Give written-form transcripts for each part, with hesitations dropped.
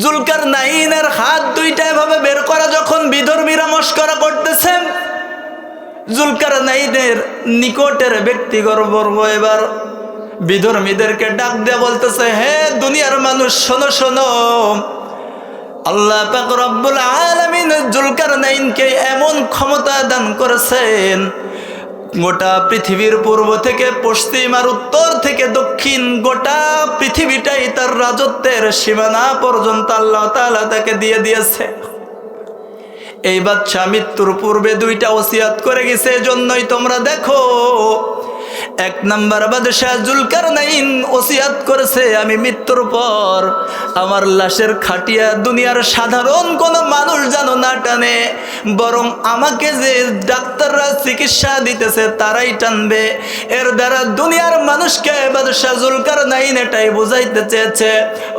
জুলকারনাইনের হাত দুইটা এভাবে বের করা যখন বিধর্মীরা মস্করা করতেছে, জুলকারনাইনের নিকটের ব্যক্তিবর্গ এবার বিধর্মীদেরকে ডাক দিয়ে বলতেছে, হে দুনিয়ার মানুষ শোনো শোনো, আল্লাহ পাক রব্বুল আলামিন জুলকারনাইনকে এমন ক্ষমতা দান করেছেন, গোটা পৃথিবীর পূর্ব থেকে পশ্চিম আর উত্তর থেকে দক্ষিণ গোটা পৃথিবীটাই তার রাজত্বের সীমানা পর্যন্ত আল্লাহ তাআলা তাকে দিয়ে দিয়েছে। এই বাদশা মৃত্যুর পূর্বে দুইটা ওসিয়াত করে গেছে, এজন্যই তোমরা দেখো এক নাম্বার বাদশা জুলকারনাইন ওসিয়াত করেছে, আমি মৃত্যুর পর আমার লাশের খাটিয়া দুনিয়ার সাধারণ কোনো মানুষ যেন না টানে, বরং আমাকে যে ডাক্তাররা চিকিৎসা দিতেছে তারাই টানবে। এর দ্বারা দুনিয়ার মানুষকে বাদশা জুলকারনাইন এটাই বুঝাইতে চেয়েছে,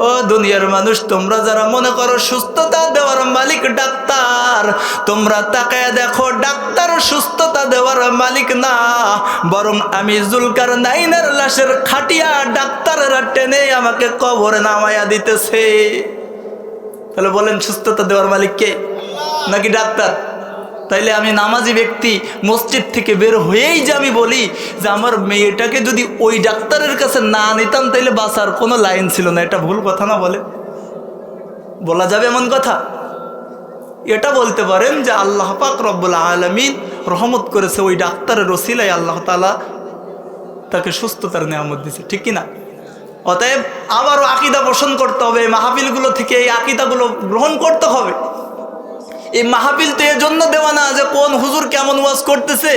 ও দুনিয়ার মানুষ, তোমরা যারা মনে করো সুস্থতা দেওয়ার মালিক ডাক্তার, তোমরা তাকায় দেখো ডাক্তার সুস্থতা দেওয়ার মালিক না, বরং আমি জুলকারনাইনের লাশের খাটিয়া ডাক্তাররা টেনে আমাকে কবরে নামাইয়া দিতেছে। তাহলে বলেন সুস্থতা দেওয়ার মালিক কে নাকি ডাক্তার? তাইলে আমি নামাজি ব্যক্তি মসজিদ থেকে বের হয়েই যে আমি বলি যে আমার মেয়েটাকে যদি ওই ডাক্তারের কাছে না নিতাম তাইলে বাঁচার কোনো লাইন ছিল না, এটা ভুল কথা না? বলা যাবে এমন কথা? এটা বলতে পারেন যে আল্লাহ পাক রব্বুল আলামিন রহমত করেছে, ওই ডাক্তারের ওসিলায় আল্লাহ তাআলা তাকে সুস্থতার নিয়ামত দিয়েছে, ঠিক কিনা? অতএব আবারও আকীদা পোষণ করতে হবে, মাহফিলগুলো থেকে এই আকীদাগুলো গ্রহণ করতে হবে। এই মাহফিল তো এজন্য দেওয়া না যে কোন হুজুর কেমন ওয়াজ করতেছে,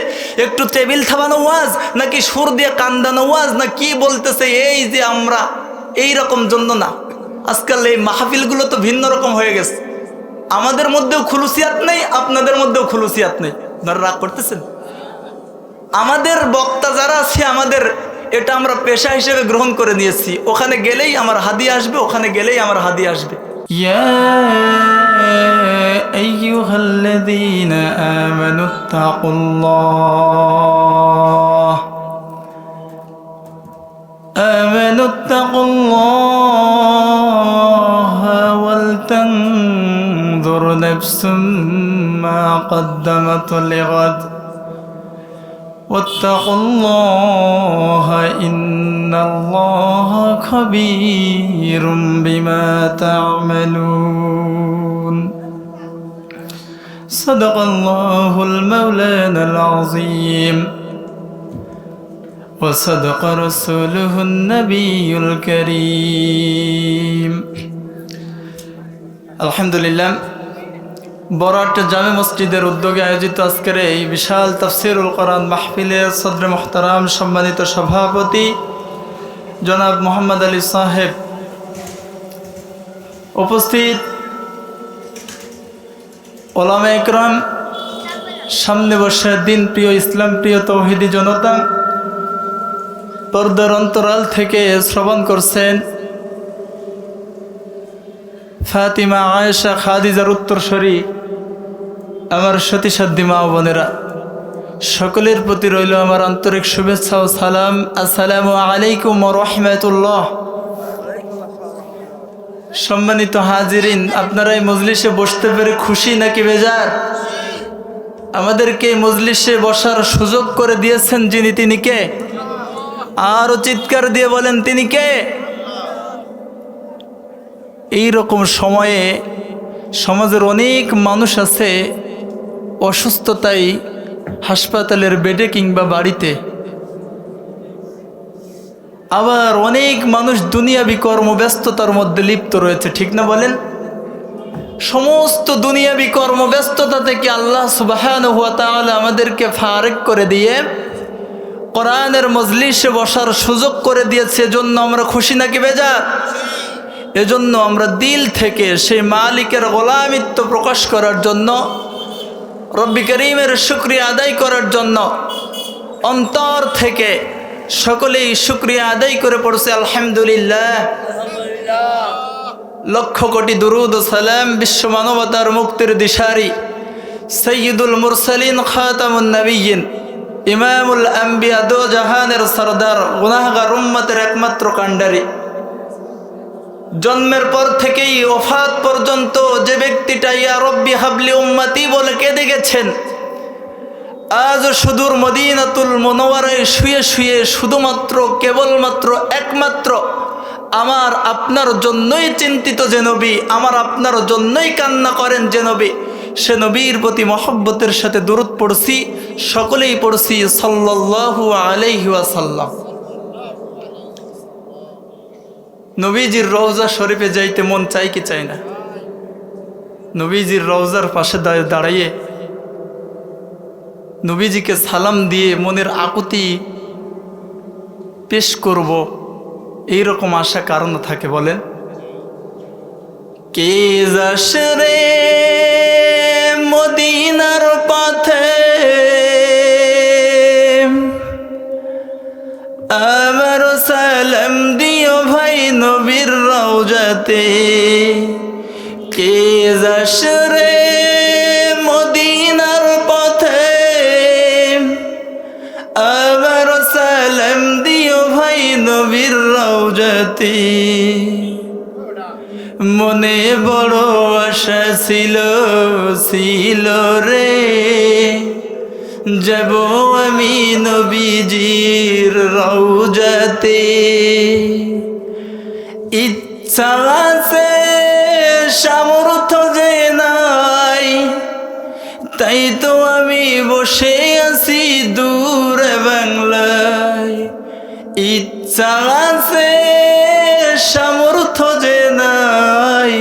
একটু টেবিল থামানো ওয়াজ নাকি সুর দিয়ে কান্দানো ওয়াজ না কি বলতেছে এই যে আমরা এই রকম জন্য না। আজকাল এই মাহফিলগুলো তো ভিন্ন রকম হয়ে গেছে, আমাদের মধ্যেও খুলুসিয়াত নেই, আপনাদের মধ্যেও খুলুসিয়াত নেই। আপনারা রাগ করতেছেন? আমাদের বক্তা যারা আছে আমাদের এটা আমরা পেশা হিসেবে গ্রহণ করে নিয়েছি, ওখানে গেলেই আমার হাদিয়া আসবে, ওখানে গেলেই আমার হাদিয়া আসবে। ইয়া আইয়ুহাল্লাযীনা আমানুত্তাকুল্লাহ ওয়াল তানজুর নাফসুম মা কদ্দামাত লিগাদ ওয়াত্তাকুল্লাহা ইন্নাল্লাহা খাবীরুম বিমা তা'মালুন। সাদাকাল্লাহুল মাওলানাল আযীম ওয়া সাদাকা রাসূলুহুন নবিয়্যুল কারীম। আলহামদুলিল্লাহ, বরাট জামে মসজিদের উদ্যোগে আয়োজিত আজকের এই বিশাল তাফসিরুল কোরআন মাহফিলের সদরে মুহতারাম সম্মানিত সভাপতি জনাব মোহাম্মদ আলী সাহেব, উপস্থিত ওলামা একরাম, সামনে বসে দিন প্রিয় ইসলাম প্রিয় তৌহিদি জনতা, পর্দার অন্তরাল থেকে শ্রবণ করছেন ফাতিমা আয়েশা খাদিজার উত্তরসূরি আমার সতীসাধ্যী মা বোনেরা, সকলের প্রতি রইল আমার আন্তরিক শুভেচ্ছা ও সালাম। আসসালামু আলাইকুম ওয়া রাহমাতুল্লাহ। সম্মানিত হাজিরিন, আপনারা এই মজলিসে বসতে পেরে খুশি নাকি বেজার? আমাদেরকে এই মজলিসে বসার সুযোগ করে দিয়েছেন যিনি, তিনি কে? আরো চিৎকার দিয়ে বলেন তিনি কে? এই রকম সময়ে সমাজের অনেক মানুষ আছে অসুস্থতায় হাসপাতালের বেডে কিংবা বাড়িতে, আবার অনেক মানুষ দুনিয়াবি কর্মব্যস্ততার মধ্যে লিপ্ত রয়েছে, ঠিক না বলেন? সমস্ত দুনিয়াবি কর্মব্যস্ততা থেকে আল্লাহ সুবহানাহু ওয়া তাআলা আমাদেরকে ফারেক করে দিয়ে কোরআনের মজলিসে বসার সুযোগ করে দিয়েছে, এজন্য আমরা খুশি নাকি বেজার? এজন্য আমরা দিল থেকে সেই মালিকের গোলামিত্ব প্রকাশ করার জন্য, রব্বি করিমের শুকরিয়া আদায় করার জন্য অন্তর থেকে সকলেই শুকরিয়া আদায় করে পড়ছে আলহামদুলিল্লাহ। লক্ষ কোটি দুরুদ ও সালাম বিশ্ব মানবতার মুক্তির দিশারি সৈয়দুল মুরসালিন খাতামুন নবিয়্যিন ইমামুল আম্বিয়া দো জাহানের সরদার গুনাহগার উম্মতের একমাত্র কান্ডারি জন্মের পর থেকেই ওফাত পর্যন্ত যে ব্যক্তিটা ইয়া রব্বি হাবলি উম্মতি বলে কেঁদে গেছেন, আজ সুদূর মদিনাতুল মুনাওয়ারায় শুয়ে শুয়ে শুধুমাত্র কেবলমাত্র একমাত্র আমার আপনার জন্যই চিন্তিত যে নবী, আমার আপনার জন্যই কান্না করেন যে নবী, সে নবীর প্রতি মহব্বতের সাথে দুরূদ পড়ছি, সকলেই পড়ছি সাল্লাল্লাহু আলাইহি ওয়াসাল্লাম। নবীজির রওজা শরীফে যাইতে মন চাই কি চাই না? নবীজির রওজার পাশে দাঁড়িয়ে নবীজিকে সালাম দিয়ে মনের আকুতি পেশ করব, এইরকম আশা কারণ থাকে বলেন? কে যাসরে মদিনার পথে আমার সালাম দিও ভাই নবীর রওজাতে। কে যাসরে মদিনার পথে আমার সালাম দিও ভাই নবীর রওজাতে। মনে বড় আশা ছিল রে, যাব আমি নবীজির রওজাতে। ইচ্ছা আছে সামর্থ্য যে নাই, তাই তো আমি বসে আছি দূরে বাংলায়। ইচ্ছা আছে সামর্থ্য যে নাই,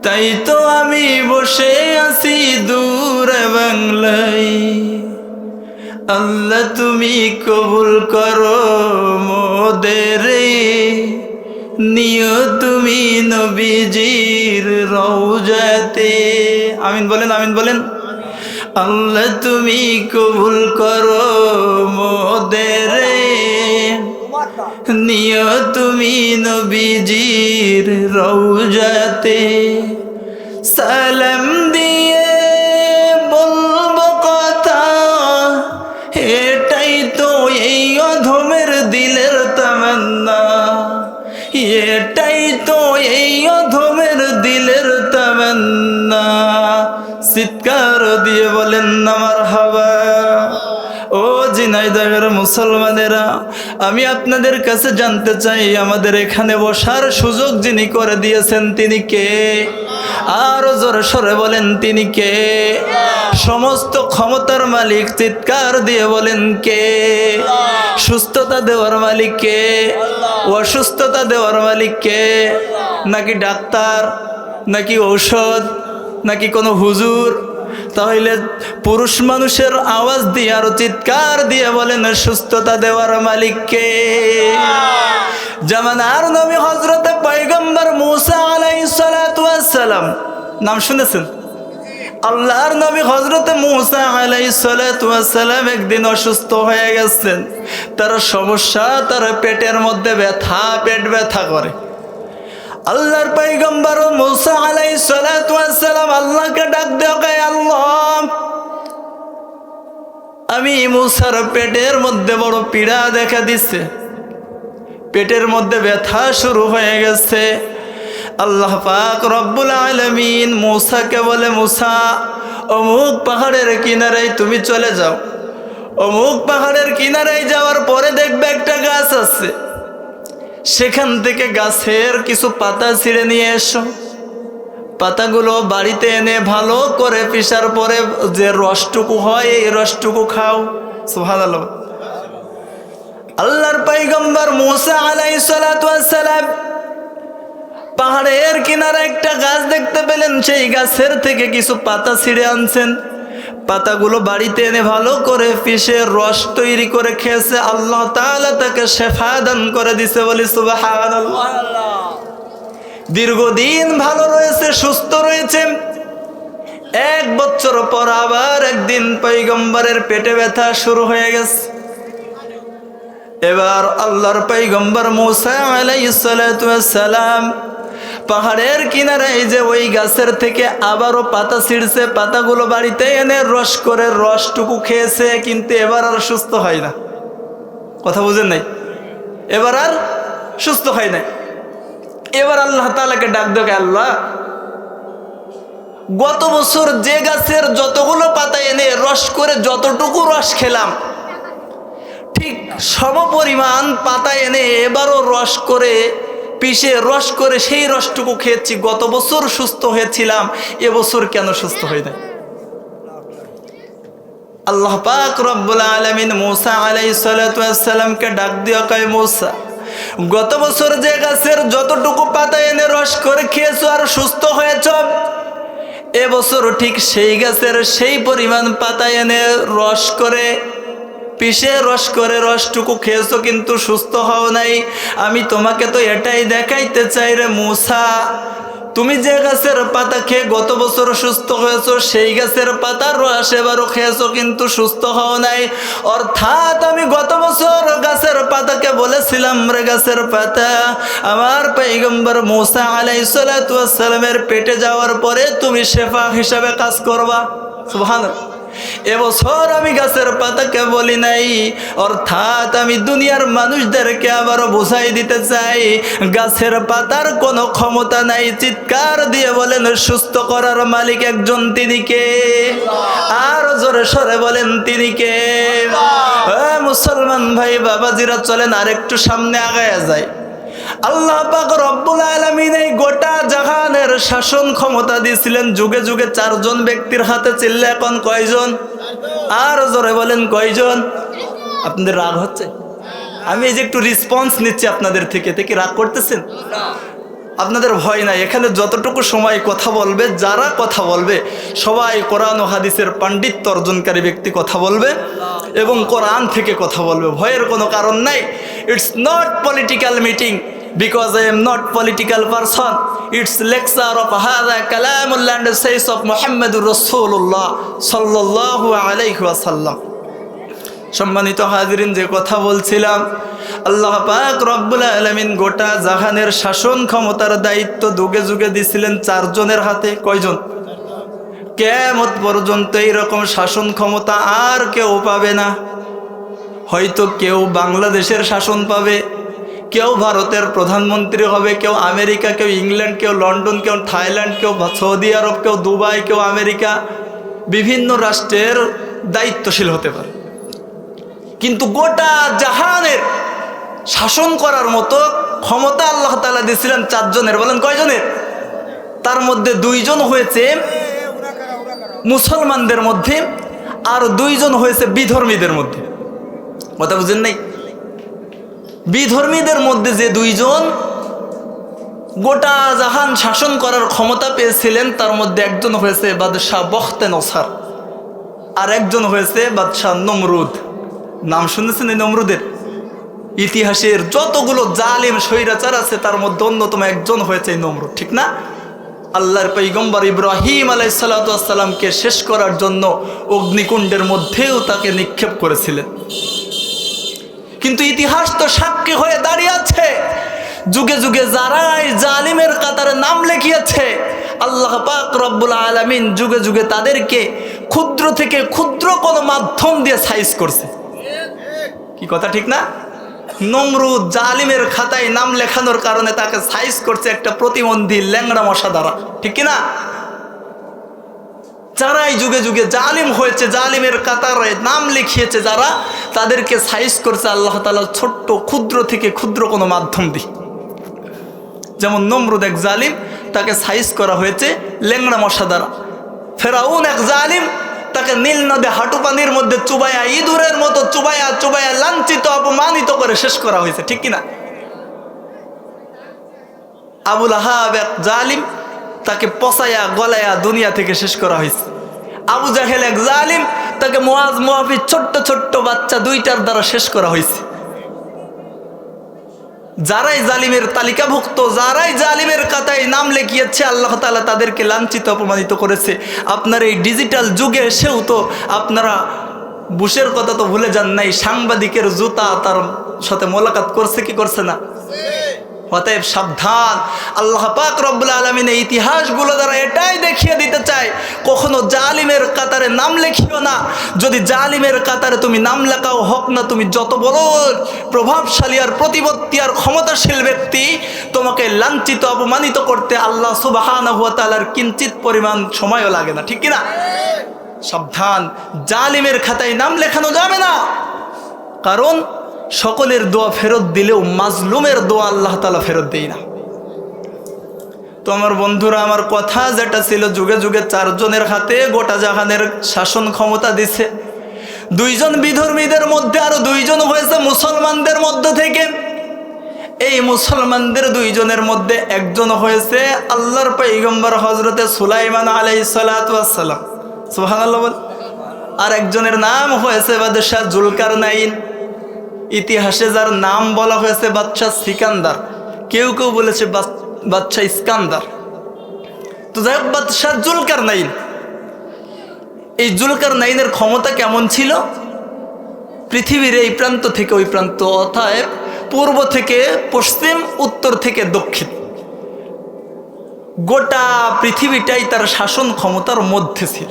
তাই তো আমি বসে আছি দূরে বাংলায়। আল্লাহ তুমি কবুল করো মোদের, নিও তুমি নবীজির রওজাতে। আমিন বলেন, আমিন বলেন। আল্লাহ তুমি কবুল করো মোদের, নিও তুমি নবীজির রওজাতে। সালাম দিয়ে বলবো কথা, এটাই তো এই অধমের দিলের তামান্না, এটাই তো এই অধমের দিলের তামান্না। চিৎকার দিয়ে বলেন না মারহাবা। ও ঝিনাইদহের মুসলমানেরা, আমি আপনাদের কাছে জানতে চাই, আমাদের এখানে বসার সুযোগ যিনি করে দিয়েছেন তিনি কে? আরো জোরে সরে বলেন তিনি কে? সমস্ত ক্ষমতার মালিক চিৎকার দিয়ে বলেন কে? সুস্থতা দেওয়ার মালিক কে? অসুস্থতা দেওয়ার মালিক কে? নাকি ডাক্তার, নাকি ঔষধ, নাকি কোনো হুজুর? তাহলে পুরুষ মানুষের আওয়াজ দিয়ে আরো চিৎকার দিয়ে বলেন সুস্থতা দেওয়ার মালিক কে? জামানার নবী হযরতে পয়গম্বর মূসা আলাইহিস সালাতু ওয়াস সালাম, নাম শুনেছেন? আল্লাহর নবী হযরতে মূসা আলাইহিস সালাতু ওয়াস সালাম একদিন অসুস্থ হয়ে গেছেন। তার সমস্যা, তার পেটের মধ্যে ব্যথা, পেট ব্যথা করে। আল্লাহর পয়গম্বর মূসা আলাইহিস সালাতু ওয়াস সালাম আল্লাহকে ডাক দেয়, আল্লাহ আমি মূসার পেটের মধ্যে বড় পীড়া দেখা দিচ্ছে, পেটের মধ্যে ব্যথা শুরু হয়ে গেছে। আল্লাহ পাক রব্বুল আলামিন মূসাকে বলে, মূসা অমুক পাহাড়ের কিনারায় তুমি চলে যাও, অমুক পাহাড়ের কিনারায় যাওয়ার পরে দেখবে একটা গাছ আছে, সেখান থেকে গাছের কিছু পাতা ছিঁড়ে নিয়ে এসো। পাতাগুলো বাড়িতে এনে ভালো করে পিষার পরে যে রসটুকু হয় এই রসটুকু খাও। সুবহানাল্লাহ। আল্লাহর পয়গম্বর মূসা আলাইহিস সালাতু ওয়াস সালাম পাহাড়ের কিনারে একটা গাছ দেখতে পেলেন, সেই গাছের থেকে কিছু পাতা ছিঁড়ে আনছেন। পাতাগুলো বাড়িতে এনে ভালো করে পিষে রস তৈরি করে খেয়েছে। আল্লাহ তাআলা তাকে শেফা দান করে দিছে, বলি সুবহানাল্লাহ। দীর্ঘদিন ভালো রয়েছে, সুস্থ রয়েছে। 1 বছর পর আবার একদিন পয়গম্বরের পেটে ব্যথা শুরু হয়ে গেছে। এবার আল্লাহর পয়গম্বর মূসা আলাইহিস সালাতু ওয়াস সালাম পাহাড়ের কিনারায় যে ওই গাছের থেকে আবারও পাতা ছিঁড়ছে, পাতাগুলো বাড়িতে এনে রস করে রসটুকু খেয়েছে, কিন্তু এবার আর সুস্থ হয় না। কথা বুঝেন নাই? এবার আর সুস্থ হয় না। এবার আল্লাহ তাআলাকে ডাক দেয়, আল্লাহ গত বছর যে গাছের যতগুলো পাতা এনে রস করে যতটুকু রস খেলাম, ঠিক সমপরিমাণ পাতা এনে এবারও রস করে পিষে রস করে সেই রসটুকু খেয়েছি। গত বছর সুস্থ হয়েছিলাম, এবছর কেন সুস্থ হয়ে যায়? আল্লাহ পাক রব্বুল আলামিন মুসা আলাইহিস সালাতু ওয়াস সালামকে ডাক দিয়ে কয়, মুসা গত বছর যে গাছের যতটুকু পাতা এনে রস করে খেয়েছো আর সুস্থ হয়েছো, এবছর ঠিক সেই গাছের সেই পরিমাণ পাতা এনে রস করে পিষে রস করে রসটুকু খেয়েছো কিন্তু সুস্থ হও নাই। আমি তোমাকে তো এটাই দেখাইতে চাই রে মুসা, তুমি যে গাছের পাতা খেয়ে গত বছর সুস্থ হয়েছো সেই গাছের পাতার রস এবারও খেয়েছো কিন্তু সুস্থ হও নাই। অর্থাৎ আমি গত বছর গাছের পাতাকে বলেছিলাম, রে গাছের পাতা, আমার পয়গম্বর মুসা আলাইহিস সালাতু ওয়াস সালামের পেটে যাওয়ার পরে তুমি শেফা হিসাবে কাজ করবা। সুবহানাল্লাহ। এবছর আমি গাছের পাতাকে বলি নাই। অর্থাৎ আমি দুনিয়ার মানুষদেরকে আবারও বুঝাই দিতে চাই, গাছের পাতার কোনো ক্ষমতা নাই। চিৎকার দিয়ে বলেন, সুস্থ করার মালিক একজন, তিনি কে? আর জোরে সরে বলেন, তিনি কে? মুসলমান ভাই বাবাজিরা, চলেন আরেকটু সামনে আগায়া যায়। আল্লাহ পাক রব্বুল আলামিন এই গোটা জাহানের শাসন ক্ষমতা দিয়েছিলেন যুগে যুগে চারজন ব্যক্তির হাতে। চিল্লে এখন কয়জন? আর জোরে বলেন, কয়জন? আপনাদের রাগ হচ্ছে? আমি এই যে একটু রেসপন্স নিচ্ছি আপনাদের থেকে, কি রাগ করতেছেন? আপনাদের ভয় নাই, এখানে যতটুকু সময় কথা বলবে, যারা কথা বলবে সবাই কোরআন ও হাদিসের পাণ্ডিত্য অর্জনকারী ব্যক্তি কথা বলবে এবং কোরআন থেকে কথা বলবে। ভয়ের কোনো কারণ নাই। It's not political meeting, because I am not political person. It's lecture of hadha kalamullah and says of Muhammadur Rasulullah sallallahu alayhi wa sallam. সম্মানিত হাজিরিন, যে কথা বলছিলাম, আল্লাহ পাক রব্বুল আলামিন গোটা জাহানের শাসন ক্ষমতার দায়িত্ব যুগে যুগে দিয়েছিলেন চারজনের হাতে। কয়জন? কিয়ামত পর্যন্ত এইরকম শাসন ক্ষমতা আর কেউ পাবে না। হয়তো কেউ বাংলাদেশের শাসন পাবে, কেউ ভারতের প্রধানমন্ত্রী হবে, কেউ আমেরিকা, কেউ ইংল্যান্ড, কেউ লন্ডন, কেউ থাইল্যান্ড, কেউ সৌদি আরব, কেউ দুবাই, কেউ আমেরিকা, বিভিন্ন রাষ্ট্রের দায়িত্বশীল হতে পারে। কিন্তু গোটা জাহানের শাসন করার মতো ক্ষমতা আল্লাহ তাআলা দিয়েছিলেন চারজনের। বলেন কয়জনের? তার মধ্যে দুইজন হয়েছে মুসলমানদের মধ্যে, আর দুইজন হয়েছে বিধর্মীদের মধ্যে। কথা বুঝেন নাই? বিধর্মীদের মধ্যে যে দুইজন গোটা জাহান শাসন করার ক্ষমতা পেয়েছিলেন, তার মধ্যে একজন হয়েছে বাদশাহ বখতে নসর, আর একজন হয়েছে বাদশাহ নমরুদ। নাম শুনেছেন এই নমরুদের? ইতিহাসের যতগুলো জালিম স্বৈরাচার আছে তার মধ্যে অন্যতম একজন হয়েছে এই নমরুদ, ঠিক না? আল্লাহর পয়গম্বর ইব্রাহিম আলাইহিস সালাতু ওয়াস সালামকে শেষ করার জন্য অগ্নিকুণ্ডের মধ্যেও তাকে নিক্ষেপ করেছিলেন। কিন্তু ইতিহাস তো সাক্ষী হয়ে দাঁড়িয়ে আছে, যুগে যুগে যারাই জালিমের কাতারে নাম লিখিয়েছে, আল্লাহ পাক রব্বুল আলামিন যুগে যুগে তাদেরকে ক্ষুদ্র থেকে ক্ষুদ্র কোনো মাধ্যম দিয়ে সাইজ করছে। কি কথা ঠিক না? নমরুদ জালিমের খাতায় নাম লেখানোর কারণে তাকে সাইজ করছে একটা প্রতিবন্ধী ল্যাংড়া মশা দ্বারা, ঠিক কিনা? যারাই যুগে যুগে জালিম হয়েছে, জালিমের কাতারে নাম লিখিয়েছে যারা, তাদেরকে সাইজ করছে আল্লাহ তাআলা ছোট্ট ক্ষুদ্র থেকে ক্ষুদ্র কোনো মাধ্যম দিয়ে। যেমন নমরুদ এক জালিম, তাকে সাইজ করা হয়েছে ল্যাংড়া মশা দ্বারা। ফেরাউন এক জালিম, তাকে নীল নদে হাঁটু পানির মধ্যে চুবাইয়া, ইঁদুরের মতো চুবাইয়া চুবাইয়া লাঞ্ছিত অপমানিত করে শেষ করা হয়েছে, ঠিক কিনা? আবুল আহাব এক জালিম, তাকে পচাইয়া গলাইয়া দুনিয়া থেকে শেষ করা হয়েছে। আবু জাহেল এক জালিম, তাকে মুআজ মুআফিজ ছোট্ট ছোট্ট বাচ্চা দুইটার দ্বারা শেষ করা হয়েছে। যারাই জালিমের তালিকাভুক্ত, যারাই জালিমের কাতায় নাম লিখিয়েছে, আল্লাহ তাআলা তাদেরকে লাঞ্ছিত অপমানিত করেছে। আপনার এই ডিজিটাল যুগে এসেও তো আপনারা বুশের কথা তো ভুলে যান নাই, সাংবাদিকের জুতা তার সাথে মোলাকাত করছে কি করছে না? অতএব সাবধান। আল্লাহ পাক রব্বুল আলামিন এই ইতিহাসগুলো দ্বারা এটাই দেখিয়ে দিতে চায়, কখনো জালিমের কাতারে নাম লেখিও না। যদি জালিমের কাতারে তুমি নাম লেখাও, হোক না তুমি যত বড় প্রভাবশালী আর প্রতিপত্তি আর ক্ষমতাশীল ব্যক্তি, তোমাকে লাঞ্ছিত অপমানিত করতে আল্লাহ সুবহানাহু ওয়া তাআলার কিঞ্চিত পরিমাণ সময়ও লাগে না, ঠিক কিনা? সাবধান, জালিমের খাতায় নাম লেখানো যাবে না। কারণ সকলের দোয়া ফেরত দিলেও মাজলুমের দোয়া আল্লাহ তাআলা ফেরত দেয় না। তো আমার বন্ধুরা, আমার কথা যেটা ছিল, যুগে যুগে 4 জনের হাতে গোটা জাহানের শাসন ক্ষমতা দিছে। 2 জন বিধর্মীদের মধ্যে আরো 2 জন হয়েছে মুসলমানদের মধ্য থেকে। এই মুসলমানদের 2 জনের মধ্যে একজন হয়েছে আল্লাহর পয়গম্বর হযরতে সুলাইমান আলাইহিস সালাতু ওয়াস সালাম, সুবহানাল্লাহ বল। আর একজনের নাম হয়েছে বাদশাহ জুলকারনাইন। ইতিহাসে যার নাম বলা হয়েছে বাদশাহ সিকান্দার, কেউ কেউ বলেছে বাদশাহ ইস্কান্দার। তো যাই হোক, বাদশাহ জুলকারনাইন, এই জুলকারনাইনের ক্ষমতা কেমন ছিল? পৃথিবীর এই প্রান্ত থেকে ওই প্রান্ত, অর্থাৎ পূর্ব থেকে পশ্চিম, উত্তর থেকে দক্ষিণ, গোটা পৃথিবীটাই তার শাসন ক্ষমতার মধ্যে ছিল।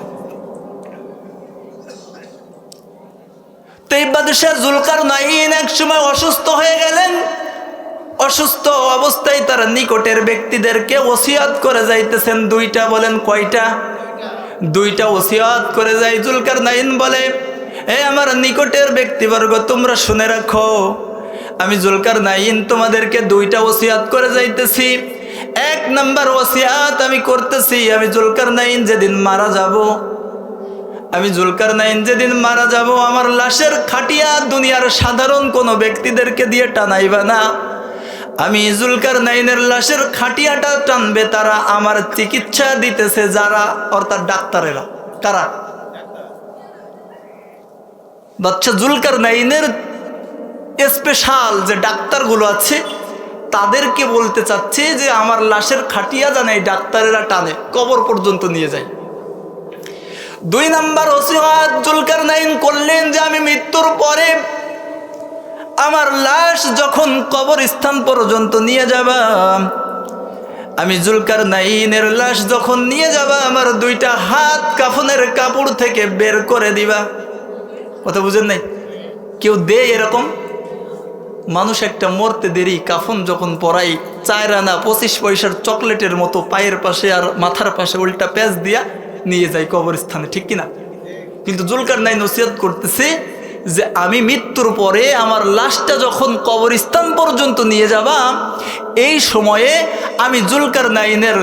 তো এই বাদশাহ জুলকারনাইন এক সময় অসুস্থ হয়ে গেলেন। অসুস্থ অবস্থায় তার নিকটের ব্যক্তিদেরকে ওসিয়ত করে যাইতেছেন 2টা। বলেন কয়টা? 2টা ওসিয়ত করে যাই। জুলকারনাইন বলে, হে আমার নিকটের ব্যক্তিবর্গ, তোমরা শুনে রাখো, আমি জুলকারনাইন তোমাদেরকে 2টা ওসিয়ত করে যাইতেছি। 1 নাম্বার ওসিয়ত আমি করতেছি, আমি জুলকারনাইন যেদিন মারা যাব, আমার লাশের খাটিয়া দুনিয়ার সাধারণ কোনো ব্যক্তিদেরকে দিয়ে টানাইবা না। আমি জুলকারনাইনের লাশের খাটিয়াটা টানবে তারা আমার চিকিৎসা দিতেছে যারা, অর্থাৎ ডাক্তারেরা। কারা? বাদশা জুলকারনাইনের স্পেশাল যে ডাক্তারগুলো আছে তাদেরকে বলতে চাচ্ছে যে আমার লাশের খাটিয়া জানে এই ডাক্তারেরা টানে, কবর পর্যন্ত নিয়ে যায়। 2 নাম্বার ওসিয়ত জুলকারনাইন করলেন যে আমি মৃত্যুর পরে আমার লাশ যখন কবরস্থান পর্যন্ত নিয়ে যাবা, আমি জুলকারনাইনের লাশ যখন নিয়ে যাবা, আমার 2টা হাত কাফনের কাপড় থেকে বের করে দিবা। কথা বুঝেন নাই? কেউ দেয় এরকম? মানুষ একটা মরতে দেরি, কাফন যখন পরাই 4 আনা 25 পয়সার চকলেটের মতো পায়ের পাশে আর মাথার পাশে উল্টা প্যাচ দিয়া নিয়ে যায় কবরস্থানে, ঠিক কিনা? কিন্তু জুলকারনাইন ওসিয়ত করতেছে যে আমি মৃত্যুর পরে আমার লাশটা যখন কবরস্থান পর্যন্ত নিয়ে যাবা, এই সময়ে আমি জুলকারনাইনের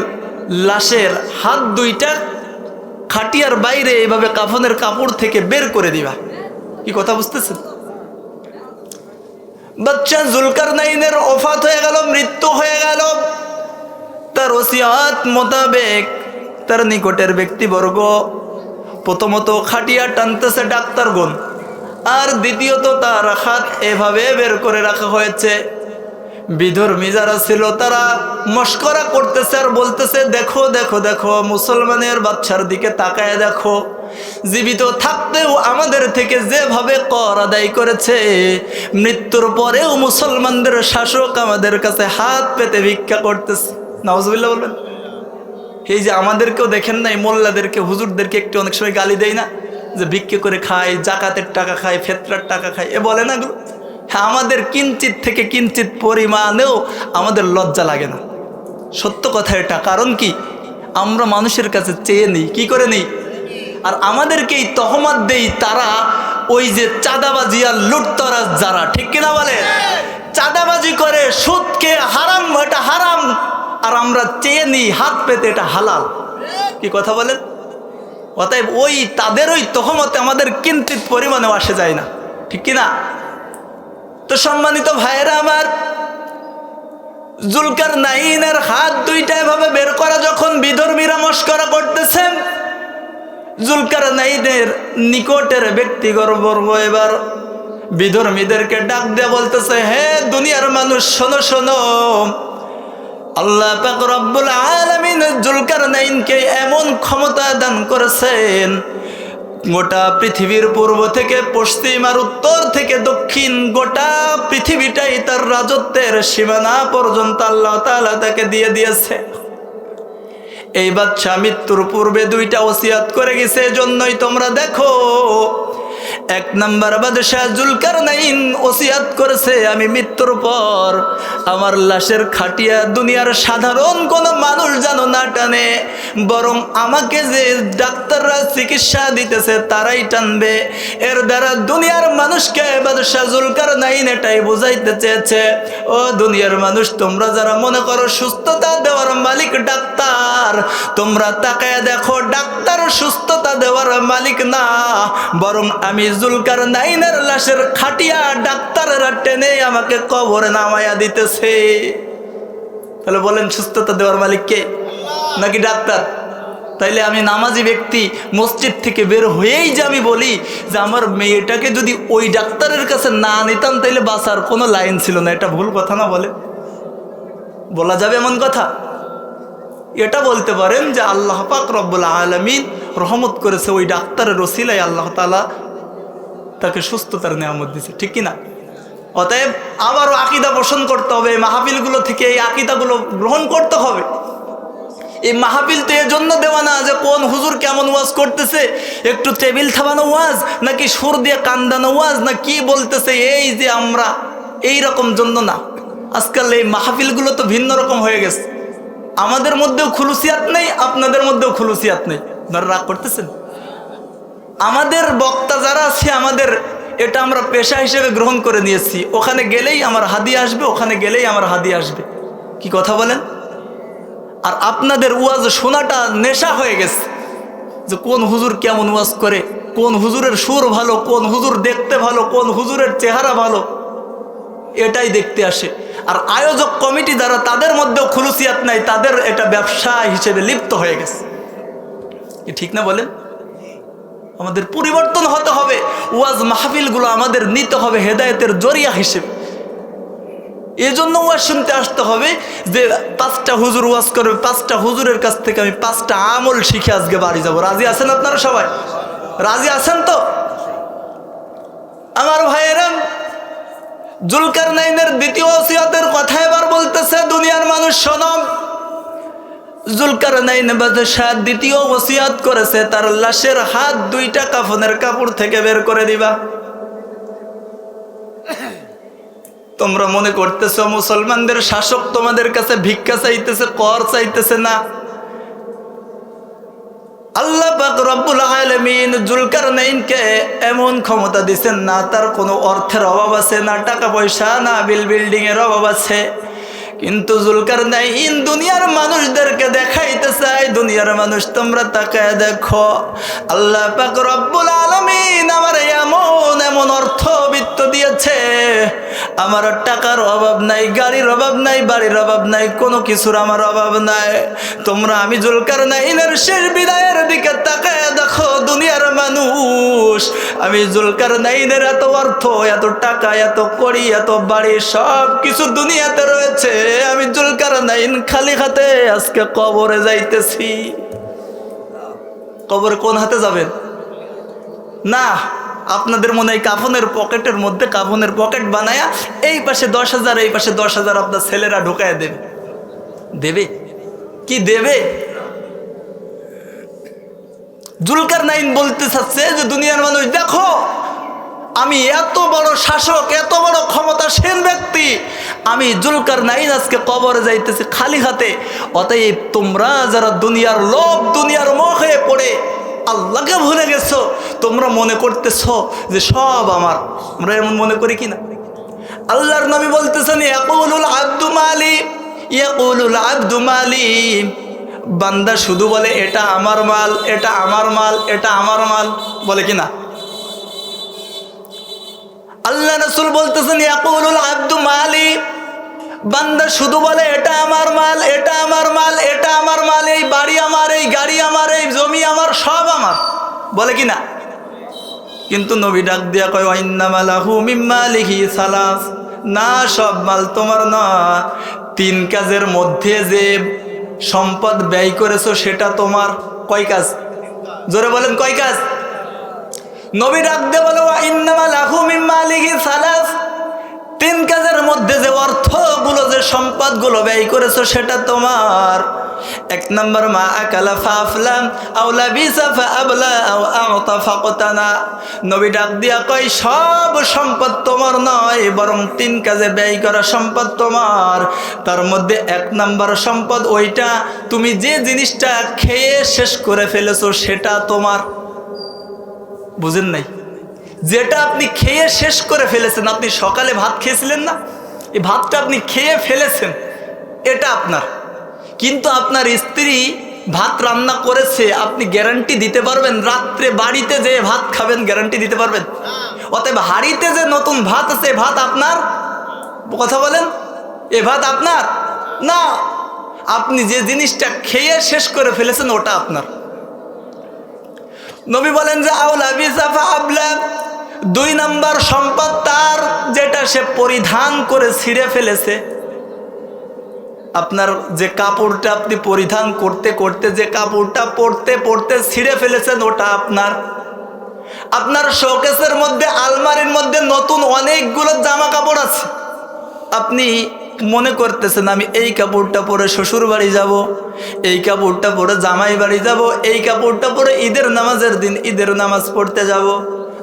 লাশের হাত 2টা খাটিয়ার বাইরে এইভাবে কাফনের কাপড় থেকে বের করে দিবা। কি কথা বুঝতেছেন? বাদশা জুলকারনাইনের ওফাত হয়ে গেল, মৃত্যু হয়ে গেল। তার ওসিয়ত মোতাবেক তার নিকটের ব্যক্তিবর্গ প্রথমত খাটিয়া টানতেছে ডাক্তারগণ, আর দ্বিতীয়ত তার হাত এভাবে বের করে রাখা হয়েছে। বিধর্মী যারা ছিল তারা মস্করা করতেছে আর বলতেছে, দেখো দেখো দেখো, মুসলমানের বাদশার দিকে তাকায় দেখো, জীবিত থাকতেও আমাদের থেকে যেভাবে কর আদায় করেছে, মৃত্যুর পরেও মুসলমানদের শাসক আমাদের কাছে হাত পেতে ভিক্ষা করতেছে। নাউজুবিল্লাহ বলবেন। এই যে আমাদেরকেও দেখেন নাই, মোল্লাদেরকে, হুজুরদেরকে একটু অনেক সময় গালি দেয় না, যে ভিক্ষে করে খায়, জাকাতের টাকা খায়, ফেতরার টাকা খায়, এ বলে না এগুলো? হ্যাঁ, আমাদের কিঞ্চিত থেকে কিঞ্চিত পরিমাণেও আমাদের লজ্জা লাগে না। সত্য কথা এটা। কারণ কি? আমরা মানুষের কাছে চেয়ে নিই, কি করে নিই? আর আমাদেরকে এই তহমত দেই তারা ওই যে চাঁদাবাজি আর লুটতরাজ যারা, ঠিক কিনা বলে? চাঁদাবাজি করে, সুদকে হারাম, এটা হারাম, আর আমরা চেয়ে নিই হাত পেতে এটা হালাল। কি কথা বলেন? অতএব ওই তাদের ওই তহমতে আমাদের কিঞ্চিত পরিমাণেও আসে যায় না, ঠিক কিনা? তো সম্মানিত ভাইয়েরা আমার, জুলকারনাইনের হাত 2টা এভাবে বের করা যখন বিধর্মীরা মস্করা করতেছেন, জুলকারনাইনের নিকটের ব্যক্তিবর্গ এবার বিধর্মীদেরকে ডাক দিয়ে বলতেছে, হে দুনিয়ার মানুষ, শোনো শোনো, আল্লাহ পাক রব্বুল আলামিন জুলকারনাইনকে এমন ক্ষমতা দান করেছেন, গোটা পৃথিবীর পূর্ব থেকে পশ্চিম আর উত্তর থেকে দক্ষিণ গোটা পৃথিবীটাই তার রাজত্বের সীমানা পর্যন্ত আল্লাহ তাআলা তাকে দিয়ে দিয়েছে। এই বাদশা মৃত্যুর পূর্বে দুইটা ওসিয়াত করে গেছে, এজন্যই তোমরা দেখো এক নাম্বার বাদশাহ জুলকারনাইন ওসিয়াত করেছে, আমি মৃত্যুর পর আমার লাশের খাটিয়া দুনিয়ার সাধারণ কোনো মানুষ যেন না টানে, বরং আমাকে যে ডাক্তাররা চিকিৎসা দিতেছে তারাই টানবে। এর দ্বারা দুনিয়ার মানুষকে বাদশাহ জুলকারনাইন এটাই বুঝাইতে চেয়েছে, ও দুনিয়ার মানুষ, তোমরা যারা মনে করো সুস্থতা দেওয়ার মালিক ডাক্তার, তোমরা তাকায় দেখো ডাক্তার সুস্থতা দেওয়ার মালিক না, বরং আমি জুলকারনাইনের লাশের খাটিয়া ডাক্তাররা টেনে আমাকে কবরে নামায়া দিতেছে। তাহলে বলেন সুস্থতা দেওয়ার মালিক কে নাকি ডাক্তার? তাইলে আমি নামাজি ব্যক্তি মসজিদ থেকে বের হয়েই যে আমি বলি যে আমার মেয়েটাকে যদি ওই ডাক্তারের কাছে না নিতাম তাইলে বাঁচার কোনো লাইন ছিল না, এটা ভুল কথা না? বলা যাবে এমন কথা? এটা বলতে পারেন যে আল্লাহ পাক রব্বুল আলামিন রহমত করেছে, ওই ডাক্তারের ওসিলায় আল্লাহ তাআলা তাকে সুস্থতার নিয়ামত দিয়েছে, ঠিক কিনা? অতএব আবারও আকীদা পোষণ করতে হবে, এই মাহফিলগুলো থেকে এই আকীদাগুলো গ্রহণ করতে হবে। এই মাহফিল তো এর জন্য দেওয়া না যে কোন হুজুর কেমন ওয়াজ করতেছে, একটু টেবিল থামানো ওয়াজ নাকি সুর দিয়ে কান্দানো ওয়াজ না কি বলতেছে এই যে আমরা এই রকম জন্য না। আজকাল এই মাহফিলগুলো তো ভিন্ন রকম হয়ে গেছে, আমাদের মধ্যেও খুলুসিয়াত নেই, আপনাদের মধ্যেও খুলুসিয়াত নেই। আপনারা রাগ করতেছেন? আমাদের বক্তা যারা আছে আমাদের এটা আমরা পেশা হিসেবে গ্রহণ করে নিয়েছি, ওখানে গেলেই আমার হাদিয়া আসবে, ওখানে গেলেই আমার হাদিয়া আসবে। কি কথা বলেন? আর আপনাদের ওয়াজ শোনাটা নেশা হয়ে গেছে, যে কোন হুজুর কেমন ওয়াজ করে, কোন হুজুরের সুর ভালো, কোন হুজুর দেখতে ভালো, কোন হুজুরের চেহারা ভালো, এটাই দেখতে আসে। আর আয়োজক কমিটি যারা, তাদের মধ্যেও খুলুসিয়াত নাই, তাদের এটা ব্যবসা হিসেবে লিপ্ত হয়ে গেছে। ঠিক না বলেন? আমাদের পরিবর্তন হতে হবে, ওয়াজ মাহফিলগুলো আমাদের নিতে হবে হেদায়েতের জরিয়া হিসেবে। এজন্য ওয়াজ শুনতে আসতে হবে যে 5টা হুজুর ওয়াজ করবে, 5টা হুজুরের কাছ থেকে আমি 5টা আমল শিখে আজকে বাড়ি যাব। রাজি আছেন আপনারা? সবাই রাজি আছেন তো? আমার ভাইয়েরা, জুলকারনাইনের দ্বিতীয় ওসিয়তের কথা এবার বলতেছে, দুনিয়ার মানুষ শোনো। জুলকারনাইন বাদশাহ দ্বিতীয় ওসিয়ত করেছে, তার লাশের হাত 2টা কাফনের কাপড় থেকে বের করে দিবা। তোমরা মনে করতেছ মুসলমানদের শাসক তোমাদের কাছে ভিক্ষা চাইতেছে, কর চাইতেছে না। আল্লাহ পাক রব্বুল আলামিন জুলকারনাইনকে এমন ক্ষমতা দিয়েছেন, না তার কোনো অর্থের অভাব আছে, না টাকা পয়সা, না বিল্ডিং এর অভাব আছে, কিন্তু জুলকারনাইন দুনিয়ার মানুষদেরকে দেখাইতে চায়, দুনিয়ার মানুষ তোমরা তাকায় দেখো, আল্লাহ পাক রব্বুল আলামিন আমার এমন এমন অর্থবিত্ত দিয়েছে, আমার টাকার অভাব নাই, গাড়ির অভাব নাই, বাড়ির অভাব নাই, কোনো কিছুর আমার অভাব নাই। তোমরা আমি জুলকারনাইনের শেষ বিদায়ের দিকে তাকায় দেখো, দুনিয়ার মানুষ, আমি জুলকারনাইনের এত অর্থ, এত টাকা, এত কড়ি, এত বাড়ি, সব কিছু দুনিয়াতে রয়েছে, আমি জুলকারনাইন খালি হাতে আজকে কবরে যাইতেছি। কবরে কোন হাতে যাবেন? না, আপনাদের মনে হয় কাফনের পকেটের মধ্যে কাফনের পকেট বানায়া এই পাশে 10,000 এই পাশে 10,000 আপনার ছেলেরা ঢুকায় দেবে। দেবে কি দেবে? জুলকারনাইন বলতে চাচ্ছে যে দুনিয়ার মানুষ দেখো, আমি এত বড় শাসক, এত বড় ক্ষমতাসীন ব্যক্তি, আমি জুলকারনাইন আজকে কবরে যাইতেছি খালি হাতে। অতএব তোমরা যারা দুনিয়ার লোভ, দুনিয়ার মোহে পড়ে আল্লাহকে ভুলে গেছো, তোমরা মনে করতেছো যে সব আমার। আমরা এমন মনে করি কিনা? আল্লাহর নবী বলতেছেন, ইয়াকুলুল আব্দু মালি, ইয়াকুলুল আব্দু মালি, বান্দা শুধু বলে এটা আমার মাল, এটা আমার মাল, এটা আমার মাল, বলে কিনা? আল্লাহ রাসূল বলতেছেন, ইয়াকুলুল আব্দু মালি, বান্দা শুধু বলে এটা আমার মাল, এটা আমার মাল, এটা আমার মাল, এই বাড়ি আমার, এই গাড়ি আমার, এই জমি আমার, সব আমার, বলে কিনা? কিন্তু নবী ডাক দিয়া কয়, ওয়াইন্নামা লাহু মিম্মা লিহি সালাস, না, সব মাল তোমার না, 3 কাজের মধ্যে যে সম্পদ ব্যয় করেছো সেটা তোমার। কয় কাজ? জোরে বলেন, কয় কাজ? নবী ডাক দিয়ে বলে ওয়া ইন্নামা লাহু মিন মালিহি সালাস, তিন কাজের মধ্যে যে অর্থগুলো যে সম্পদগুলো ব্যয় করেছো সেটা তোমার। এক নম্বর মা আকালা ফাফলাম আও লাবিসা ফাআবলা আও আ'তা ফাকতানা। নবী ডাক দিয়া কয় সব সম্পদ তোমার নয়, বরং তিন কাজে ব্যয় করা সম্পদ তোমার। তার মধ্যে এক নম্বর সম্পদ ওইটা তুমি যে জিনিসটা খেয়ে শেষ করে ফেলেছো সেটা তোমার। বুঝেন নাই? যেটা আপনি খেয়ে শেষ করে ফেলেছেন, আপনি সকালে ভাত খেয়েছিলেন না, এই ভাতটা আপনি খেয়ে ফেলেছেন, এটা আপনার। কিন্তু আপনার স্ত্রী ভাত রান্না করেছে, আপনি গ্যারান্টি দিতে পারবেন রাত্রে বাড়িতে যে ভাত খাবেন? গ্যারান্টি দিতে পারবেন? অতএব হাড়িতে যে নতুন ভাত আছে ভাত আপনার? কথা বলেন, এ ভাত আপনার না। আপনি যে জিনিসটা খেয়ে শেষ করে ফেলেছেন ওটা আপনার। নবী বলেন যে আউলা বিসাফা আবলা, দুই নাম্বার সম্পদ তার যেটা সে পরিধান করে ছিঁড়ে ফেলেছে। আপনার যে কাপড়টা আপনি পরিধান করতে করতে যে কাপড়টা পরতে পরতে ছিঁড়ে ফেলেছেন ওটা আপনার। আপনার শোকেসের মধ্যে আলমারির মধ্যে নতুন অনেকগুলো জামা কাপড় আছে, আপনি মনে করতেছেন আমি এই কাপড়টা পরে শ্বশুর বাড়ি যাব, এই কাপড়টা পরে জামাই বাড়ি যাব, এই কাপড়টা পরে ঈদের নামাজের দিন ঈদের নামাজ পড়তে যাব।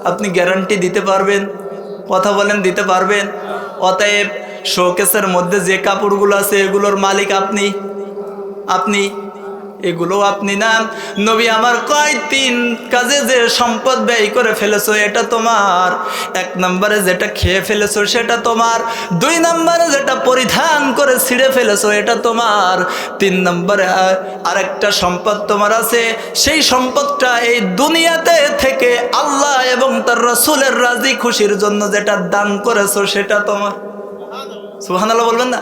আপনি গ্যারান্টি দিতে পারবেন? কথা বলেন, দিতে পারবেন? অতএব শোকেসের মধ্যে যে কাপড়গুলো আছে এগুলোর মালিক আপনি। আপনি এগুলো আপনি না। নবী আমার কয় তিন কাজে যে সম্পদ ব্যয় করে ফেলেছো এটা তোমার। এক নম্বরে যেটা খেয়ে ফেলেছো সেটা তোমার, দুই নম্বরে যেটা পরিধান করে ছিঁড়ে ফেলেছো এটা তোমার, তিন নম্বরে আরেকটা সম্পদ তোমার আছে। সেই সম্পদটা এই দুনিয়াতে থেকে আল্লাহ এবং তার রাসূলের রাজি খুশির জন্য যেটা দান করেছো সেটা তোমার। সুবহানাল্লাহ বলবেন না?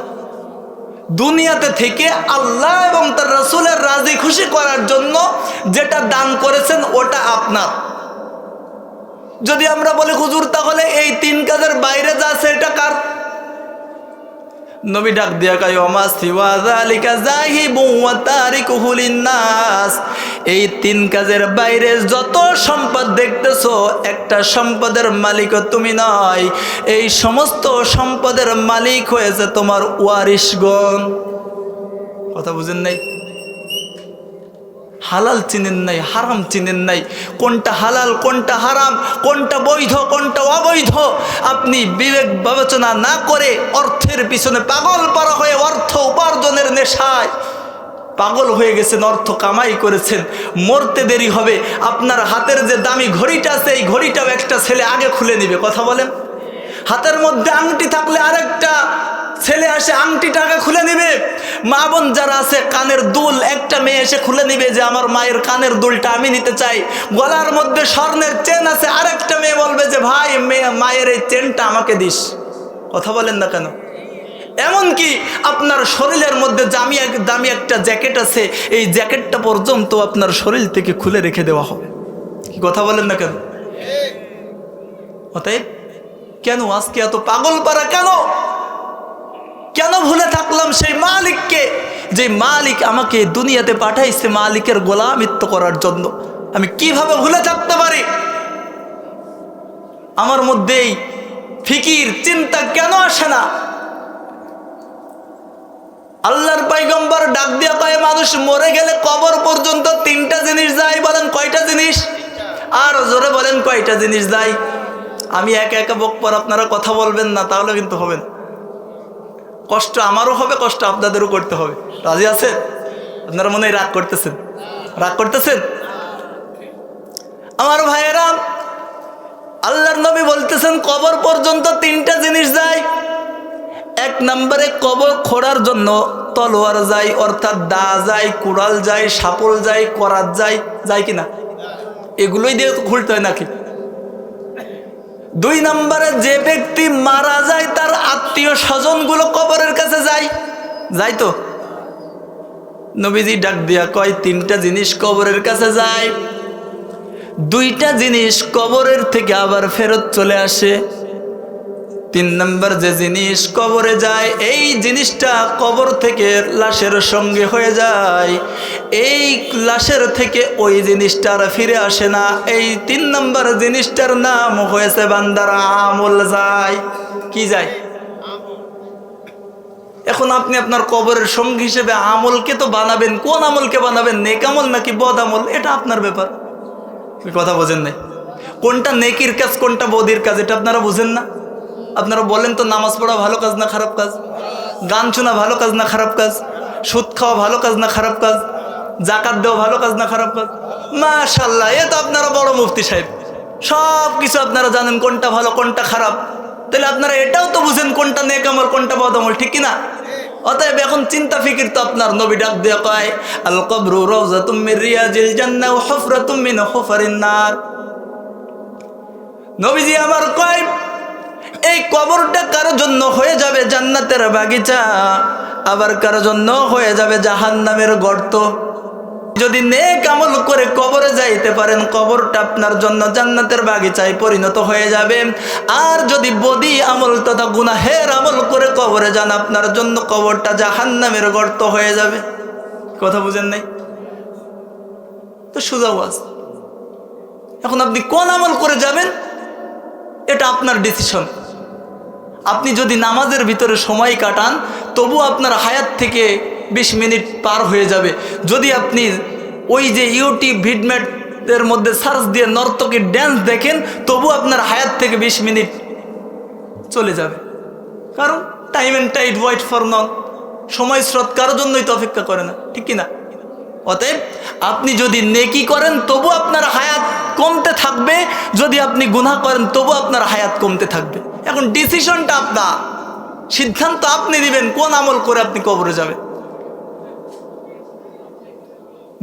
দুনিয়াতে থেকে আল্লাহ এবং তার রাসূলের রাজি খুশি করার জন্য যেটা দান করেছেন ওটা আপনার। যদি আমরা বলি হুজুর তাহলে এই তিন কাজের বাইরে যা আছে এটা কার? নবী ডাক দিয়া কয় ওমা সিওয়া যালিকা যাহিবু ওয়া তারিকুহু লিন্নাস, এই তিন কাজের বাইরে যত সম্পদ দেখতেছো একটা সম্পদের মালিকও তুমি নয়, এই সমস্ত সম্পদের মালিক হয়েছে তোমার ওয়ারিশগণ। কথা বুঝেন নাই? হালাল চিনেন নাই, হারাম চিনেন নাই, কোনটা হালাল কোনটা হারাম, কোনটা বৈধ কোনটা অবৈধ আপনি বিবেক বিবেচনা না করে অর্থের পিছনে পাগল পারা হয়ে অর্থ উপার্জনের নেশায় পাগল হয়ে গেছেন, অর্থ কামাই করেছেন, মরতে দেরি হবে। আপনার হাতের যে দামি ঘড়িটা আছে এই ঘড়িটাও একটা ছেলে আগে খুলে নিবে। কথা বলেন, হাতের মধ্যে আংটি থাকলে আরেকটা ছেলে আসে আংটিটাকে খুলে নিবে। মা বোন যারা আছে কানের দুল একটা মেয়ে এসে খুলে নিবে যে আমার মায়ের কানের দুলটা আমি নিতে চাই। গলার মধ্যে স্বর্ণের চেন আছে, আরেকটা মেয়ে বলবে যে ভাই মায়ের এই চেনটা আমাকে দিস। কথা বলেন না কেন? এমনকি আপনার শরীরের মধ্যে দামি একটা জ্যাকেট আছে, এই জ্যাকেটটা পর্যন্ত আপনার শরীর থেকে খুলে রেখে দেওয়া হবে। কি কথা বলেন না কেন? অতএব কেন আজকে এত পাগল পারা? কেন ভুলে থাকলাম সেই মালিককে, যে মালিক আমাকে দুনিয়াতে পাঠাইছে মালিকের গোলামিত্ব করার জন্য? আমি কিভাবে ভুলে থাকতে পারি? আমার মধ্যে ফিকির চিন্তা কেন আসে না? আল্লাহর পয়গম্বর ডাক দিয়া কয় মানুষ মরে গেলে কবর পর্যন্ত তিনটা জিনিস যায়। বলেন কয়টা জিনিস? আর জোরে বলেন কয়টা জিনিস যায়? আমি একা একা বকপর, আপনারা কথা বলবেন না, তাহলে কিন্তু হবে না। কষ্ট আমারও হবে, কষ্ট আপনাদেরও করতে হবে। রাজি আছেন? আপনারা মনে হয় রাগ করতেছেন, রাগ করতেছেন? আমার ভাইয়েরা, আল্লাহর নবী বলতেছেন কবর পর্যন্ত তিনটা জিনিস যায়। এক নম্বরে কবর খোঁড়ার জন্য তলোয়ার যায়, অর্থাৎ দা যায়, কুড়াল যায়, সাপল যায়, করাত যায়, যায় কিনা? এগুলোই দিয়ে খুঁড়তে হয় নাকি? দুই নম্বরে যে ব্যক্তি মারা যায় তার আত্মীয় স্বজনগুলো কবরের কাছে যায়, যাই তো? নবীজি ডাক দিয়া কয় তিনটা জিনিস কবরের কাছে যায়, দুইটা জিনিস কবরের থেকে আবার ফেরত চলে আসে। তিন নম্বর যে জিনিস কবরে যায়, এই জিনিসটা কবর থেকে লাশের সঙ্গে হয়ে যায়, এই লাশের থেকে ওই জিনিসটা আর ফিরে আসে না। এই তিন নম্বর জিনিসটার নাম হয়েছে বান্দার আমল যায়। কি যায়? এখন আপনি আপনার কবরের সঙ্গী হিসেবে আমলকে তো বানাবেন, কোন আমলকে বানাবেন, নেক আমল নাকি বদ আমল, এটা আপনার ব্যাপার। কথা বোঝেন নাই? কোনটা নেকির কাজ কোনটা বদির কাজ এটা আপনারা বুঝেন না? আপনারা বলেন তো নামাজ পড়া ভালো কাজ না খারাপ কাজ, গান শোনা ভালো কাজ না খারাপ কাজ, সুদ খাওয়া ভালো কাজ না খারাপ কাজ, জাকাত দেওয়া ভালো কাজ না খারাপ কাজ? মাশাআল্লাহ, এ তো আপনারা বড় মুফতি সাহেব, সব কিছু আপনারা জানেন কোনটা ভালো কোনটা খারাপ। তাহলে আপনারা এটাও তো বুঝেন কোনটা নেক আমল কোনটা বদ আমল, ঠিক কিনা? অতএব এখন চিন্তা ফিকির তো আপনার। নবী ডাক দিয়ে কয়, আল কবরু রাউযাতুম মির রিয়াজিল জান্নাহ ওয়া হুফরাতুম মিন হুফারিন নার। নবীজি আমার কয়, এই কবরটা কারো জন্য হয়ে যাবে জান্নাতের বাগিচা, আবার কারো জন্য হয়ে যাবে জাহান্নামের গর্ত। যদি নেক আমল করে কবরে যাইতে পারেন, কবরটা আপনার জন্য জান্নাতের বাগিচায় পরিণত হয়ে যাবে। আর যদি বদি আমল তথা গুনাহের আমল করে কবরে যান, আপনার জন্য কবরটা জাহান্নামের গর্ত হয়ে যাবে। কথা বুঝেন নাই? তো সোজা ওয়াজ। এখন আপনি কোন আমল করে যাবেন এটা আপনার ডিসিশন। আপনি যদি নামাজের ভিতরে সময় কাটান, তবু আপনার হায়াত থেকে 20 মিনিট পার হয়ে যাবে। যদি আপনি ওই যে ইউটিউব ভিডমেটের মধ্যে সার্চ দিয়ে নর্তকীর ড্যান্স দেখেন, তবু আপনার হায়াত থেকে 20 মিনিট চলে যাবে। কারণ time and tide wait for none, সময় স্রোত কারোর জন্যই তো অপেক্ষা করে না, ঠিক কিনা? অতএব আপনি যদি নেকি করেন তবু আপনার হায়াত কমতে থাকবে, যদি আপনি গুনাহ করেন তবু আপনার হায়াত কমতে থাকবে। এখন ডিসিশনটা আপনার, সিদ্ধান্ত আপনি দিবেন কোন আমল করে আপনি কবরে যাবেন।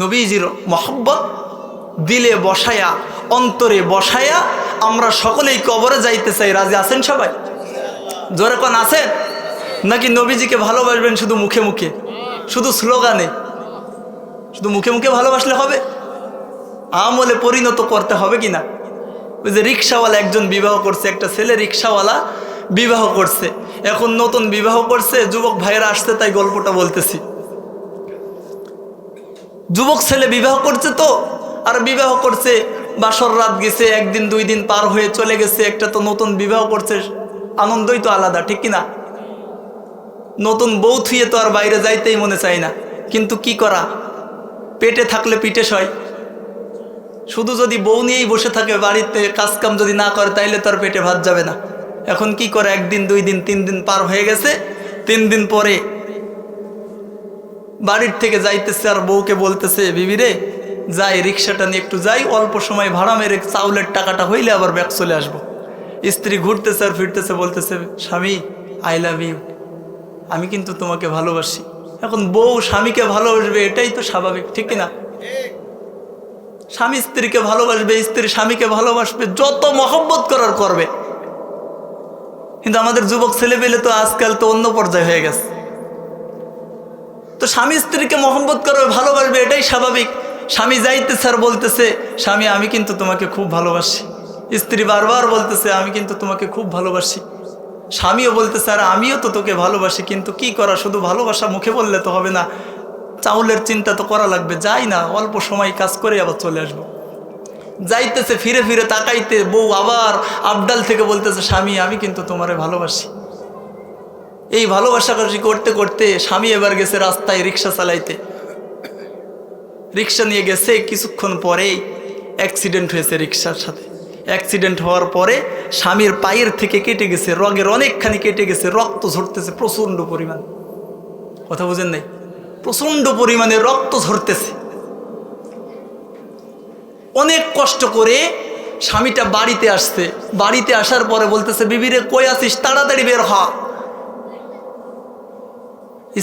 নবীজির মহব্বত দিলে বসায়া, অন্তরে বসায়া আমরা সকলেই কবরে যাইতে চাই। রাজি আছেন সবাই? জোরে কোন আছেন? নাকি নবীজিকে ভালোবাসবেন শুধু মুখে মুখে, শুধু স্লোগানে? শুধু মুখে মুখে ভালোবাসলে হবে? আমলে পরিণত করতে হবে কিনা? ওই যে রিক্সাওয়ালা একজন বিবাহ করছে, একটা ছেলে রিক্সাওয়ালা বিবাহ করছে, এখন নতুন বিবাহ করছে, যুবক ভাইয়েরা আসছে তাই গল্পটা বলতেছি। যুবক ছেলে বিবাহ করছে তো, আর বিবাহ করছে, বাসর রাত গেছে, একদিন 2 দিন পার হয়ে চলে গেছে। একটা তো নতুন বিবাহ করছে, আনন্দই তো আলাদা, ঠিক কিনা? নতুন বউ থুয়ে তো আর বাইরে যাইতেই মনে চায় না, কিন্তু কি করা, পেটে থাকলে পিঠে সয়। শুধু যদি বউ নিয়েই বসে থাকে, বাড়িতে কাজকাম যদি না করে, তাইলে তো আর পেটে ভাত যাবে না। এখন কি করে, 1 দিন 2 দিন 3 দিন পার হয়ে গেছে, 3 দিন পরে বাড়ির থেকে যাইতেছে, আর বউকে বলতেছে, বিবি রে যাই, রিক্সাটা নিয়ে একটু যাই, অল্প সময় ভাড়া মেরে চাউলের টাকাটা হইলে আবার ব্যাক চলে আসবো। স্ত্রী ঘুরতেছে আর ফিরতেছে, বলতেছে, স্বামী আই লাভ ইউ, আমি কিন্তু তোমাকে ভালোবাসি। এখন বউ স্বামীকে ভালোবাসবে, এটাই তো স্বাভাবিক, ঠিক কিনা? স্বামী স্ত্রীকে ভালোবাসবে, স্ত্রী স্বামীকে ভালোবাসবে, যত মহব্বত করার করবে। কিন্তু আমাদের যুবক ছেলেপেলে তো আজকাল তো অন্য পর্যায়ে হয়ে গেছে। তো স্বামী স্ত্রীকে মহব্বত করবে, ভালোবাসবে, এটাই স্বাভাবিক। স্বামী যাইতেছে আর বলতেছে, স্বামী আমি কিন্তু তোমাকে খুব ভালোবাসি। স্ত্রী বারবার বলতেছে, আমি কিন্তু তোমাকে খুব ভালোবাসি। স্বামীও বলতেছে, আর আমিও তো তোকে ভালোবাসি, কিন্তু কি করা, শুধু ভালোবাসা মুখে বললে তো হবে না, চাউলের চিন্তা তো করা লাগবে। যাই না, অল্প সময় কাজ করে আবার চলে আসবো। যাইতেছে, ফিরে ফিরে তাকাইতে বউ আবার আবডাল থেকে বলতেছে, স্বামী আমি কিন্তু তোমারে ভালোবাসি। এই ভালোবাসাবাসি করতে করতে স্বামী এবার গেছে রাস্তায় রিক্সা চালাইতে, রিক্সা নিয়ে গেছে। কিছুক্ষণ পরেই অ্যাক্সিডেন্ট হয়েছে রিক্সার সাথে। অ্যাক্সিডেন্ট হওয়ার পরে স্বামীর পায়ের থেকে কেটে গেছে, রগের অনেকখানি কেটে গেছে, রক্ত ঝরতেছে প্রচণ্ড পরিমাণ। কথা বুঝেন নাই? প্রচণ্ড পরিমাণে রক্ত ঝরতেছে। অনেক কষ্ট করে স্বামীটা বাড়িতে আসছে। বাড়িতে আসার পরে বলতেছে, বিবিরে কই আছিস, তাড়াতাড়ি বের হ।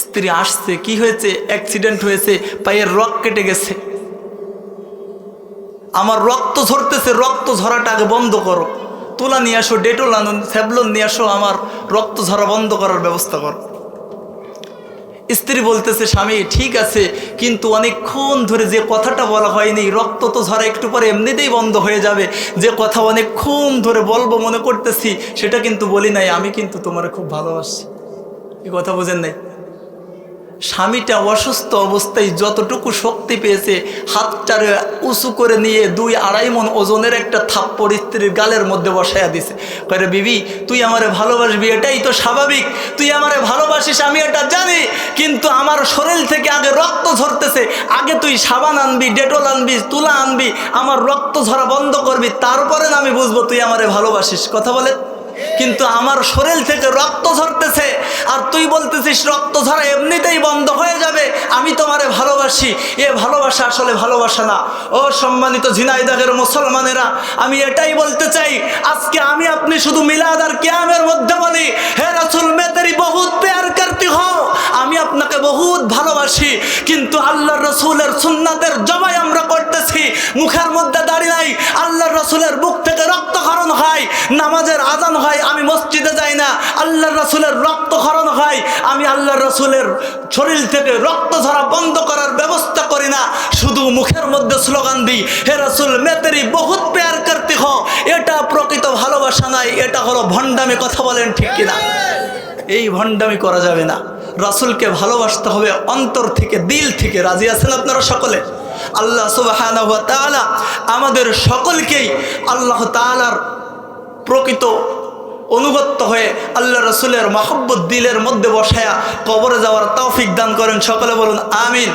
স্ত্রী আসছে, কি হয়েছে? অ্যাক্সিডেন্ট হয়েছে, পায়ের রগ কেটে গেছে, আমার রক্ত ঝরতেছে, রক্ত ঝরাটা আগে বন্ধ করো, তুলা নিয়ে আসো, ডেটল আনুন, স্যাভলন নিয়ে আসো, আমার রক্ত ঝরা বন্ধ করার ব্যবস্থা করো। স্ত্রী বলতেছে, স্বামী ঠিক আছে, কিন্তু অনেকক্ষণ ধরে যে কথাটা বলা হয়নি, রক্ত তো ঝরা একটু পরে এমনিতেই বন্ধ হয়ে যাবে, যে কথা অনেকক্ষণ ধরে বলবো মনে করতেছি সেটা কিন্তু বলি নাই, আমি কিন্তু তোমার খুব ভালোবাসি। এই কথা বোঝেন নাই? স্বামীটা অসুস্থ অবস্থায় যতটুকু শক্তি পেয়েছে হাতটারে উঁচু করে নিয়ে 2-2.5 মণ ওজনের একটা থাপ্পড় স্ত্রীর গালের মধ্যে বসাইয়া দিছে। কয়ে, বিবি তুই আমারে ভালোবাসবি, এটাই তো স্বাভাবিক, তুই আমারে ভালোবাসিস আমি এটা জানি, কিন্তু আমার শরীর থেকে আগে রক্ত ঝরতেছে, আগে তুই সাবান আনবি, ডেটল আনবি, তুলা আনবি, আমার রক্ত ঝরা বন্ধ করবি, তারপরে না আমি বুঝবো তুই আমারে ভালোবাসিস। কথা বলে, কিন্তু আমার শরীর থেকে রক্ত ঝরতেছে আর তুই বলতেছিস রক্ত ঝরা এমনিতেই বন্ধ হয়ে যাবে, আমি তোমারে ভালোবাসি। এ ভালোবাসা আসলে ভালোবাসা না। ও সম্মানিত ঝিনাইদহের মুসলমানেরা, আমি এটাই বলতে চাই, আজকে আমি আপনি শুধু মিলাদ আর কিয়ামের মধ্যে বলি, হে রাসূল মে তেরি বহুত প্যার করতি হো, আমি আপনাকে বহুত ভালোবাসি, কিন্তু আল্লাহর রাসূলের সুন্নাতের জবাই আমরা করতেছি, মুখের মধ্যে দাড়ি নাই, আল্লাহর রাসূলের বুক থেকে রক্তক্ষরণ হয়, নামাজের আজান হয়, আমি মসজিদে যাই না, আল্লাহর রাসূলের রক্তক্ষরণ হয়, আমি আল্লাহর রাসূলের শরীর থেকে রক্ত ঝরা বন্ধ করার ব্যবস্থা করি না, শুধু মুখের মধ্যে স্লোগান দিই, হে রাসূল মে তেরি বহুত প্যার করতি হো। এটা প্রকৃত ভালোবাসা নাই, এটা হলো ভণ্ডামি। কথা বলেন ঠিক কিনা? এই ভণ্ডামি করা যাবে না। রাসূলকে ভালোবাসতে হবে অন্তর থেকে, দিল থেকে। রাজি আছেন আপনারা সকলে? আল্লাহ সুবহানাহু ওয়া তাআলা আমাদের সকলকেই আল্লাহ তাআলার প্রকৃত অনুগত্য হয়ে আল্লাহ রাসূলের মহব্বত দিলের মধ্যে বসায়া কবরে যাওয়ার তৌফিক দান করেন। সকলে বলুন আমিন।